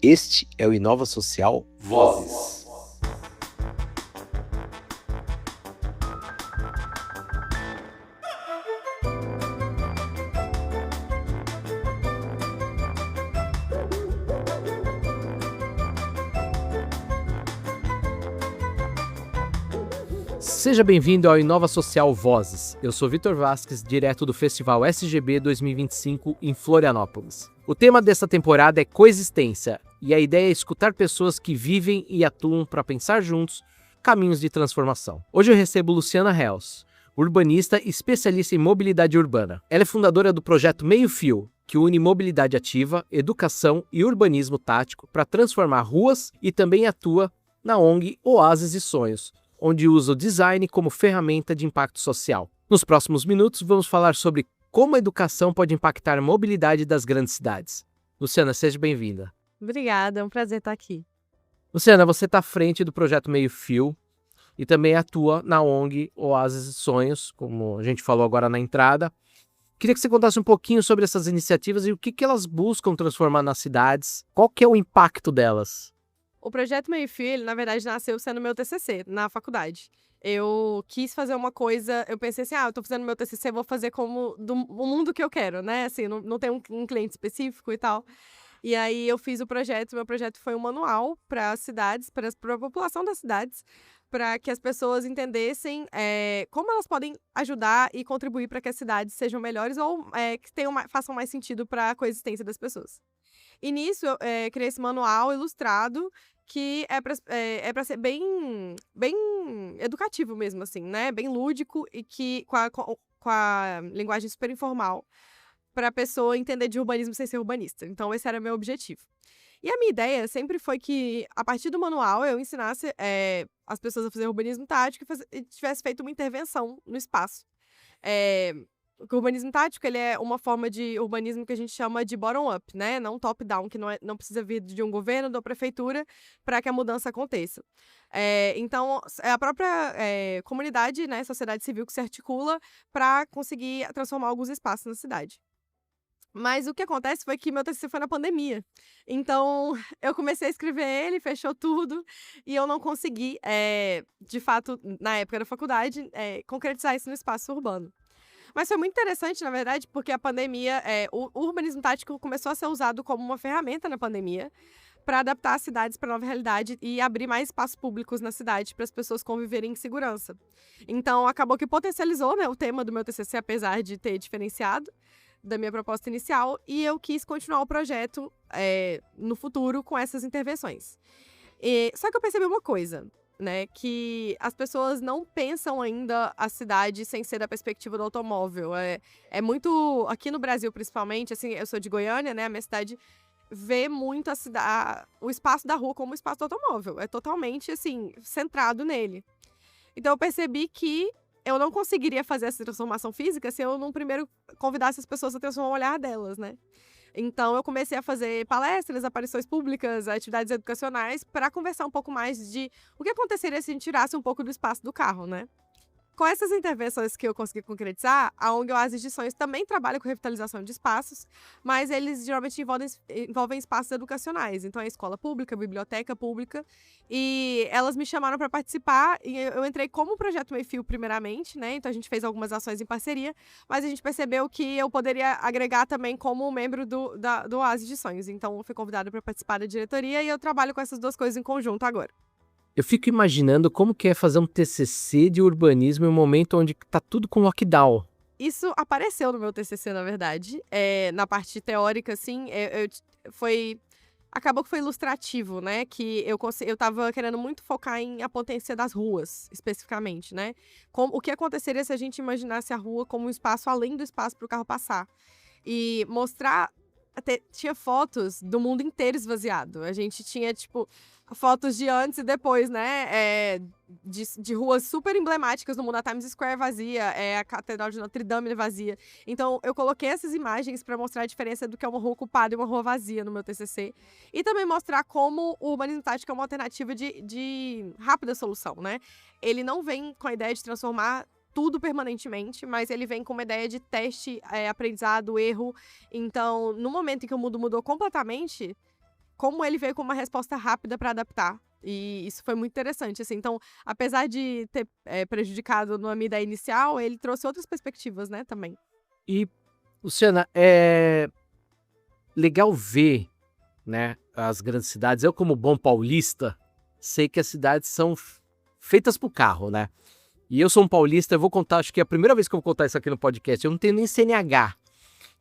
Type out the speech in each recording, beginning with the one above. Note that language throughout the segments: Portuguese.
Este é o Inova Social Vozes. Seja bem-vindo ao Inova Social Vozes. Eu sou Vitor Vasques, direto do Festival SGB 2025 em Florianópolis. O tema dessa temporada é coexistência, e a ideia é escutar pessoas que vivem e atuam para pensar juntos caminhos de transformação. Hoje eu recebo Luciana Hels, urbanista e especialista em mobilidade urbana. Ela é fundadora do projeto Meio Fio, que une mobilidade ativa, educação e urbanismo tático para transformar ruas, e também atua na ONG Oásis e Sonhos, onde usa o design como ferramenta de impacto social. Nos próximos minutos, vamos falar sobre como a educação pode impactar a mobilidade das grandes cidades. Luciana, seja bem-vinda. Obrigada, é um prazer estar aqui. Luciana, você está à frente do projeto Meio Fio e também atua na ONG Oásis e Sonhos, como a gente falou agora na entrada. Queria que você contasse um pouquinho sobre essas iniciativas e o que elas buscam transformar nas cidades, qual que é o impacto delas. O projeto Meio Fio, ele, na verdade, nasceu sendo meu TCC na faculdade. Eu quis fazer uma coisa, eu pensei assim, eu tô fazendo meu TCC, vou fazer como o mundo que eu quero, né? Assim, não tem um cliente específico e tal. E aí eu fiz o projeto, meu projeto foi um manual para as cidades, para a população das cidades, para que as pessoas entendessem como elas podem ajudar e contribuir para que as cidades sejam melhores ou que façam mais sentido para a coexistência das pessoas. E nisso, eu criei esse manual ilustrado que é para ser bem educativo mesmo, assim, né? Bem lúdico e que com a linguagem super informal para a pessoa entender de urbanismo sem ser urbanista. Então, esse era meu objetivo. E a minha ideia sempre foi que, a partir do manual, eu ensinasse as pessoas a fazer urbanismo tático e tivesse feito uma intervenção no espaço. O urbanismo tático, ele é uma forma de urbanismo que a gente chama de bottom-up, né? Não top-down, que não precisa vir de um governo, da prefeitura, para que a mudança aconteça. Então, é a própria comunidade, né, sociedade civil, que se articula para conseguir transformar alguns espaços na cidade. Mas o que acontece foi que meu TCC foi na pandemia. Então, eu comecei a escrever ele, fechou tudo, e eu não consegui, de fato, na época da faculdade, concretizar isso no espaço urbano. Mas foi muito interessante, na verdade, porque a pandemia, o urbanismo tático começou a ser usado como uma ferramenta na pandemia para adaptar as cidades para a nova realidade e abrir mais espaços públicos na cidade para as pessoas conviverem em segurança. Então, acabou que potencializou, né, o tema do meu TCC, apesar de ter diferenciado da minha proposta inicial, e eu quis continuar o projeto no futuro com essas intervenções. Só que eu percebi uma coisa, né, que as pessoas não pensam ainda a cidade sem ser da perspectiva do automóvel. É muito, aqui no Brasil principalmente, assim, eu sou de Goiânia, né, a minha cidade vê muito o espaço da rua como o espaço do automóvel. É totalmente, assim, centrado nele. Então eu percebi que eu não conseguiria fazer essa transformação física se eu não primeiro convidasse as pessoas a transformar o olhar delas, né? Então, eu comecei a fazer palestras, aparições públicas, atividades educacionais para conversar um pouco mais de o que aconteceria se a gente tirasse um pouco do espaço do carro, né? Com essas intervenções que eu consegui concretizar, a ONG Oásis de Sonhos também trabalha com revitalização de espaços, mas eles geralmente envolvem espaços educacionais. Então, é escola pública, biblioteca pública, e elas me chamaram para participar, e eu entrei como projeto Meio Fio primeiramente, né? Então, a gente fez algumas ações em parceria, mas a gente percebeu que eu poderia agregar também como membro do Oásis de Sonhos. Então, eu fui convidada para participar da diretoria e eu trabalho com essas duas coisas em conjunto agora. Eu fico imaginando como que é fazer um TCC de urbanismo em um momento onde está tudo com lockdown. Isso apareceu no meu TCC, na verdade. Na parte teórica, assim, acabou que foi ilustrativo, né? Que eu tava querendo muito focar a potência das ruas, especificamente, né? O que aconteceria se a gente imaginasse a rua como um espaço além do espaço para o carro passar. E mostrar... Tinha fotos do mundo inteiro esvaziado. A gente tinha, tipo, fotos de antes e depois, né? De ruas super emblemáticas no mundo. A Times Square vazia, a Catedral de Notre Dame vazia. Então, eu coloquei essas imagens para mostrar a diferença do que é uma rua ocupada e uma rua vazia no meu TCC. E também mostrar como o urbanismo tático é uma alternativa de rápida solução, né? Ele não vem com a ideia de transformar tudo permanentemente, mas ele vem com uma ideia de teste, aprendizado, erro. Então, no momento em que o mundo mudou completamente, como ele veio com uma resposta rápida para adaptar. E isso foi muito interessante, assim. Então, apesar de ter prejudicado numa minha ideia inicial, ele trouxe outras perspectivas, né, também. E, Luciana, é legal ver, né, as grandes cidades. Eu, como bom paulista, sei que as cidades são feitas pro carro, né? E eu sou um paulista, eu vou contar, acho que é a primeira vez que eu vou contar isso aqui no podcast, eu não tenho nem CNH.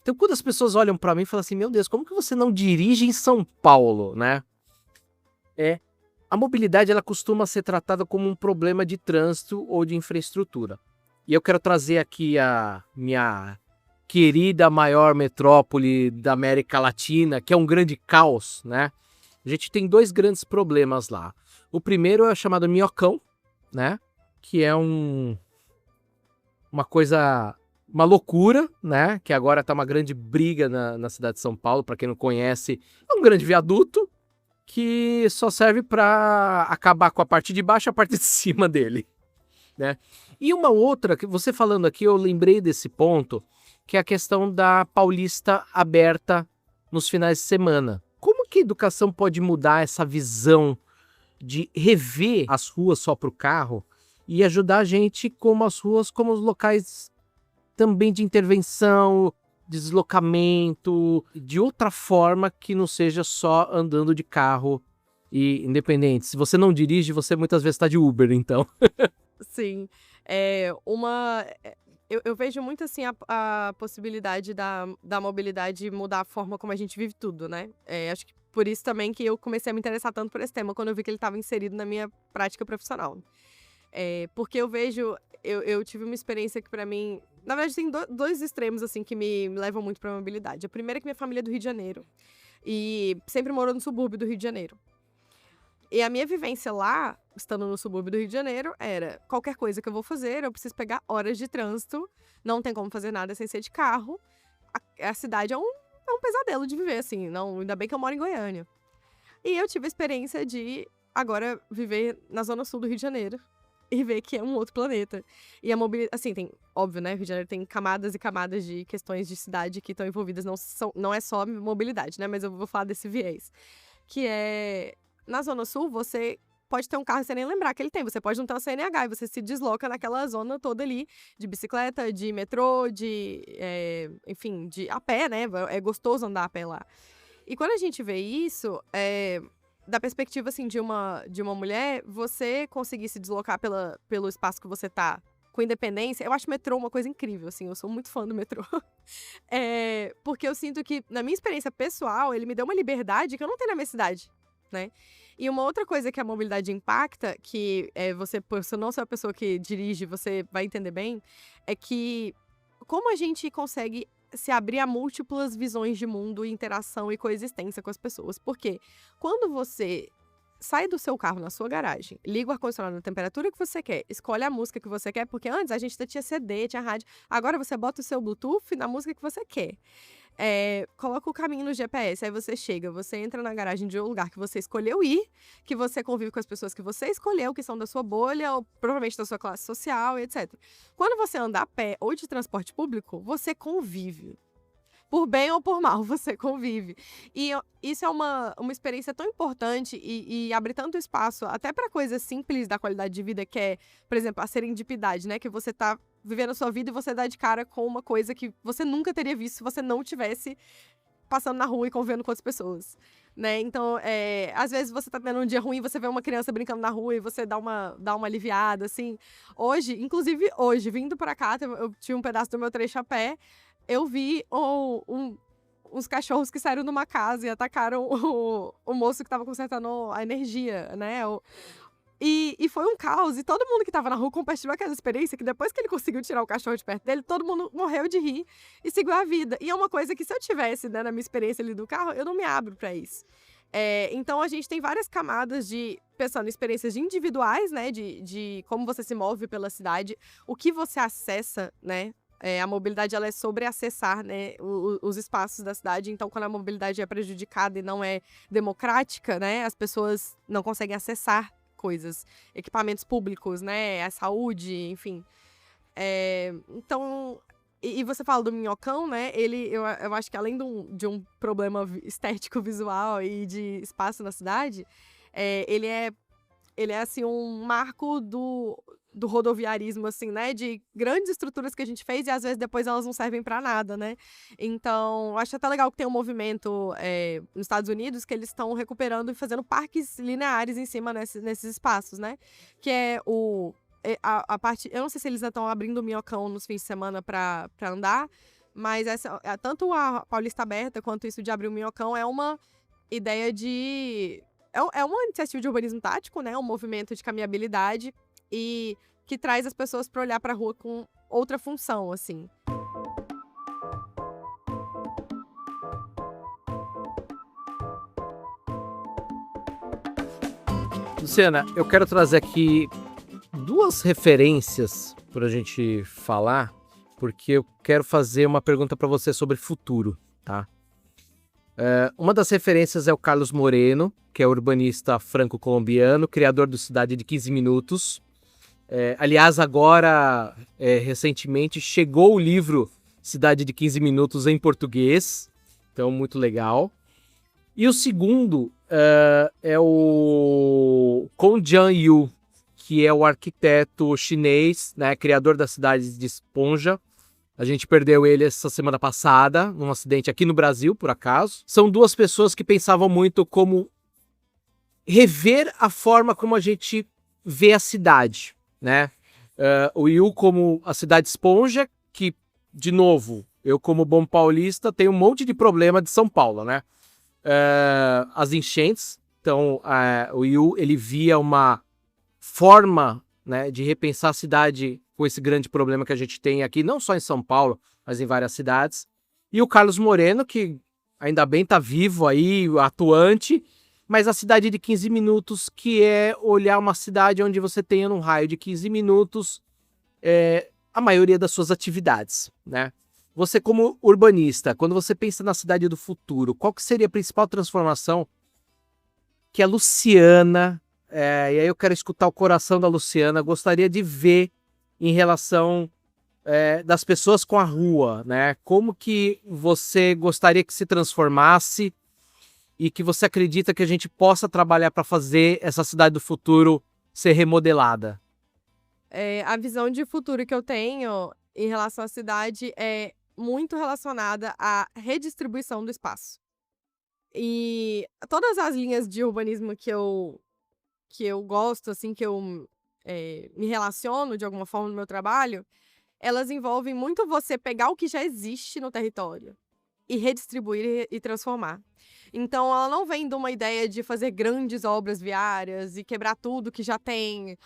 Então, quando as pessoas olham pra mim e falam assim, meu Deus, como que você não dirige em São Paulo, né? A mobilidade, ela costuma ser tratada como um problema de trânsito ou de infraestrutura. E eu quero trazer aqui a minha querida maior metrópole da América Latina, que é um grande caos, né? A gente tem 2 grandes problemas lá. O primeiro é o chamado minhocão, né? Que é uma coisa, uma loucura, né? Que agora tá uma grande briga na cidade de São Paulo. Para quem não conhece, é um grande viaduto que só serve para acabar com a parte de baixo e a parte de cima dele, né? E uma outra, que você falando aqui, eu lembrei desse ponto, que é a questão da Paulista aberta nos finais de semana. Como que a educação pode mudar essa visão de rever as ruas só para o carro e ajudar a gente como as ruas, como os locais também de intervenção, deslocamento, de outra forma que não seja só andando de carro e independente. Se você não dirige, você muitas vezes está de Uber, então. Sim. Eu vejo muito, assim, a possibilidade da mobilidade mudar a forma como a gente vive tudo, né? Acho que por isso também que eu comecei a me interessar tanto por esse tema, quando eu vi que ele estava inserido na minha prática profissional. Porque eu vejo... Eu tive uma experiência que, pra mim... Na verdade, tem dois extremos, assim, que me levam muito pra mobilidade. A primeira é que minha família é do Rio de Janeiro. E sempre morou no subúrbio do Rio de Janeiro. E a minha vivência lá, estando no subúrbio do Rio de Janeiro, era qualquer coisa que eu vou fazer, eu preciso pegar horas de trânsito, não tem como fazer nada sem ser de carro. A cidade é um pesadelo de viver, assim, não, ainda bem que eu moro em Goiânia. E eu tive a experiência de agora viver na zona sul do Rio de Janeiro e ver que é um outro planeta. E a mobilidade, assim, tem, óbvio, né, Rio de Janeiro tem camadas e camadas de questões de cidade que estão envolvidas, não é só mobilidade, né, mas eu vou falar desse viés, que é... Na Zona Sul, você pode ter um carro sem nem lembrar que ele tem. Você pode não ter uma CNH e você se desloca naquela zona toda ali, de bicicleta, de metrô, enfim, de a pé, né? É gostoso andar a pé lá. E quando a gente vê isso, da perspectiva, assim, de uma mulher, você conseguir se deslocar pelo espaço que você tá com independência, eu acho o metrô uma coisa incrível, assim, eu sou muito fã do metrô. Porque eu sinto que, na minha experiência pessoal, ele me deu uma liberdade que eu não tenho na minha cidade, né? E uma outra coisa que a mobilidade impacta, que você não ser a pessoa que dirige, você vai entender bem, é que como a gente consegue se abrir a múltiplas visões de mundo, interação e coexistência com as pessoas. Porque quando você sai do seu carro na sua garagem, liga o ar-condicionado na temperatura que você quer, escolhe a música que você quer, porque antes a gente tinha CD, tinha rádio, agora você bota o seu Bluetooth na música que você quer. Coloca o caminho no GPS, aí você chega, você entra na garagem de um lugar que você escolheu ir, que você convive com as pessoas que você escolheu, que são da sua bolha, ou provavelmente da sua classe social, etc. Quando você anda a pé ou de transporte público, você convive. Por bem ou por mal, você convive. E isso é uma experiência tão importante e abre tanto espaço até para coisas simples da qualidade de vida, que é, por exemplo, a serendipidade, né? Que você tá vivendo a sua vida e você dá de cara com uma coisa que você nunca teria visto se você não tivesse passando na rua e convivendo com outras pessoas, né? Então, às vezes você tá tendo um dia ruim, você vê uma criança brincando na rua e você dá uma aliviada, assim. Inclusive hoje, vindo pra cá, eu tinha um pedaço do meu trecho a pé, eu vi uns cachorros que saíram de uma casa e atacaram o moço que tava consertando a energia, né? E foi um caos, e todo mundo que tava na rua compartilhou aquela experiência que depois que ele conseguiu tirar o cachorro de perto dele, todo mundo morreu de rir e seguiu a vida. E é uma coisa que se eu tivesse, né, na minha experiência ali do carro, eu não me abro pra isso. Então a gente tem várias camadas pensando em experiências individuais, né, de como você se move pela cidade, o que você acessa, né. A mobilidade, ela é sobre acessar, né, os espaços da cidade. Então, quando a mobilidade é prejudicada e não é democrática, né, as pessoas não conseguem acessar coisas, equipamentos públicos, né, a saúde, enfim. Então, E você fala do Minhocão, né? Eu acho que além de um problema estético visual e de espaço na cidade, ele é assim, um marco do rodoviarismo, assim, né? De grandes estruturas que a gente fez e às vezes depois elas não servem pra nada, né? Então, eu acho até legal que tem um movimento nos Estados Unidos que eles estão recuperando e fazendo parques lineares em cima nesses espaços, né? Que é a parte. Eu não sei se eles estão abrindo o Minhocão nos fins de semana pra andar, mas tanto a Paulista Aberta quanto isso de abrir o Minhocão é uma ideia de. É uma iniciativa de urbanismo tático, né? Um movimento de caminhabilidade e que traz as pessoas para olhar para a rua com outra função, assim. Luciana, eu quero trazer aqui 2 referências para a gente falar, porque eu quero fazer uma pergunta para você sobre futuro, tá? Uma das referências é o Carlos Moreno, que é urbanista franco-colombiano, criador do Cidade de 15 Minutos. Aliás, agora, recentemente, chegou o livro Cidade de 15 Minutos em português, então muito legal. E o segundo é o Kong Jian-Yu, que é o arquiteto chinês, né, criador da cidade de Esponja. A gente perdeu ele essa semana passada, num acidente aqui no Brasil, por acaso. São 2 pessoas que pensavam muito como rever a forma como a gente vê a cidade, né? O Yu como a cidade esponja, que, de novo, eu como bom paulista, tenho um monte de problema de São Paulo, né? As enchentes, então o Yu, ele via uma forma, né, de repensar a cidade com esse grande problema que a gente tem aqui, não só em São Paulo, mas em várias cidades. E o Carlos Moreno, que ainda bem tá vivo aí, atuante, mas a cidade de 15 minutos, que é olhar uma cidade onde você tenha num raio de 15 minutos a maioria das suas atividades, né? Você como urbanista, quando você pensa na cidade do futuro, qual que seria a principal transformação que a Luciana, e aí eu quero escutar o coração da Luciana, gostaria de ver em relação das pessoas com a rua, né? Como que você gostaria que se transformasse e que você acredita que a gente possa trabalhar para fazer essa cidade do futuro ser remodelada? A visão de futuro que eu tenho em relação à cidade é muito relacionada à redistribuição do espaço. E todas as linhas de urbanismo que eu gosto, assim, que eu me relaciono de alguma forma no meu trabalho, elas envolvem muito você pegar o que já existe no território e redistribuir e transformar. Então, ela não vem de uma ideia de fazer grandes obras viárias e quebrar tudo que já tem.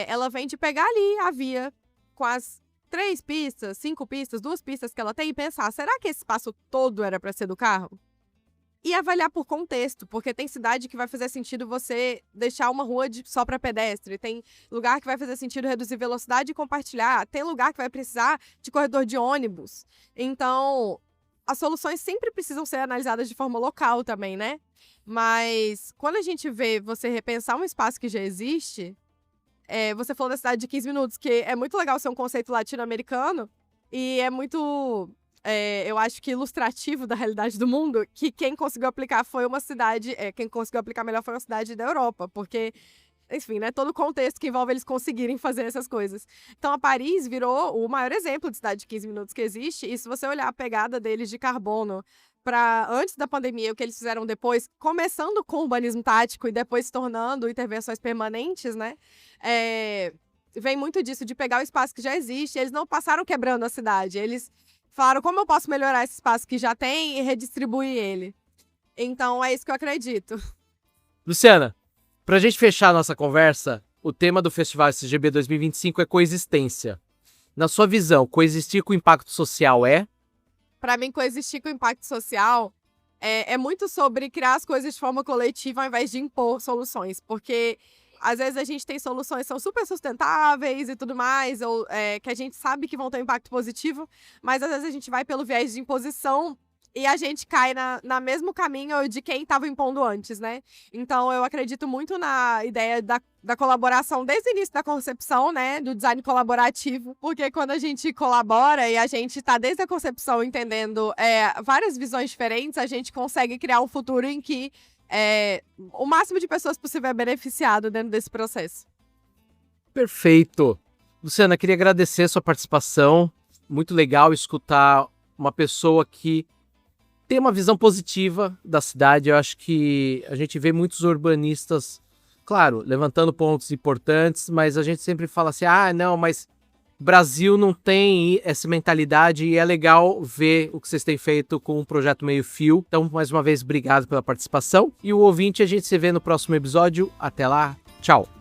Ela vem de pegar ali a via com as 3 pistas, 5 pistas, 2 pistas que ela tem e pensar, será que esse espaço todo era para ser do carro? E avaliar por contexto, porque tem cidade que vai fazer sentido você deixar uma rua só para pedestre, tem lugar que vai fazer sentido reduzir velocidade e compartilhar, tem lugar que vai precisar de corredor de ônibus. Então, as soluções sempre precisam ser analisadas de forma local também, né? Mas quando a gente vê você repensar um espaço que já existe, você falou da cidade de 15 minutos, que é muito legal ser um conceito latino-americano e é muito... eu acho que ilustrativo da realidade do mundo, que quem conseguiu aplicar foi uma cidade, quem conseguiu aplicar melhor foi uma cidade da Europa, porque, enfim, né, todo o contexto que envolve eles conseguirem fazer essas coisas. Então, a Paris virou o maior exemplo de cidade de 15 minutos que existe, e se você olhar a pegada deles de carbono para antes da pandemia, o que eles fizeram depois, começando com urbanismo tático e depois se tornando intervenções permanentes, né, vem muito disso, de pegar o espaço que já existe, eles não passaram quebrando a cidade, eles falaram como eu posso melhorar esse espaço que já tem e redistribuir ele. Então, é isso que eu acredito. Luciana, pra gente fechar a nossa conversa, o tema do Festival SGB 2025 é coexistência. Na sua visão, coexistir com impacto social é? Para mim, coexistir com impacto social é muito sobre criar as coisas de forma coletiva ao invés de impor soluções. Porque às vezes a gente tem soluções que são super sustentáveis e tudo mais, ou que a gente sabe que vão ter um impacto positivo, mas às vezes a gente vai pelo viés de imposição e a gente cai na mesmo caminho de quem estava impondo antes, né? Então, eu acredito muito na ideia da colaboração desde o início da concepção, né? Do design colaborativo. Porque quando a gente colabora e a gente está desde a concepção entendendo várias visões diferentes, a gente consegue criar um futuro em que o máximo de pessoas possível é beneficiado dentro desse processo. Perfeito. Luciana, queria agradecer a sua participação. Muito legal escutar uma pessoa que tem uma visão positiva da cidade. Eu acho que a gente vê muitos urbanistas, claro, levantando pontos importantes, mas a gente sempre fala assim, não, mas Brasil não tem essa mentalidade e é legal ver o que vocês têm feito com o projeto Meio Fio. Então, mais uma vez, obrigado pela participação. E o ouvinte, a gente se vê no próximo episódio. Até lá, tchau!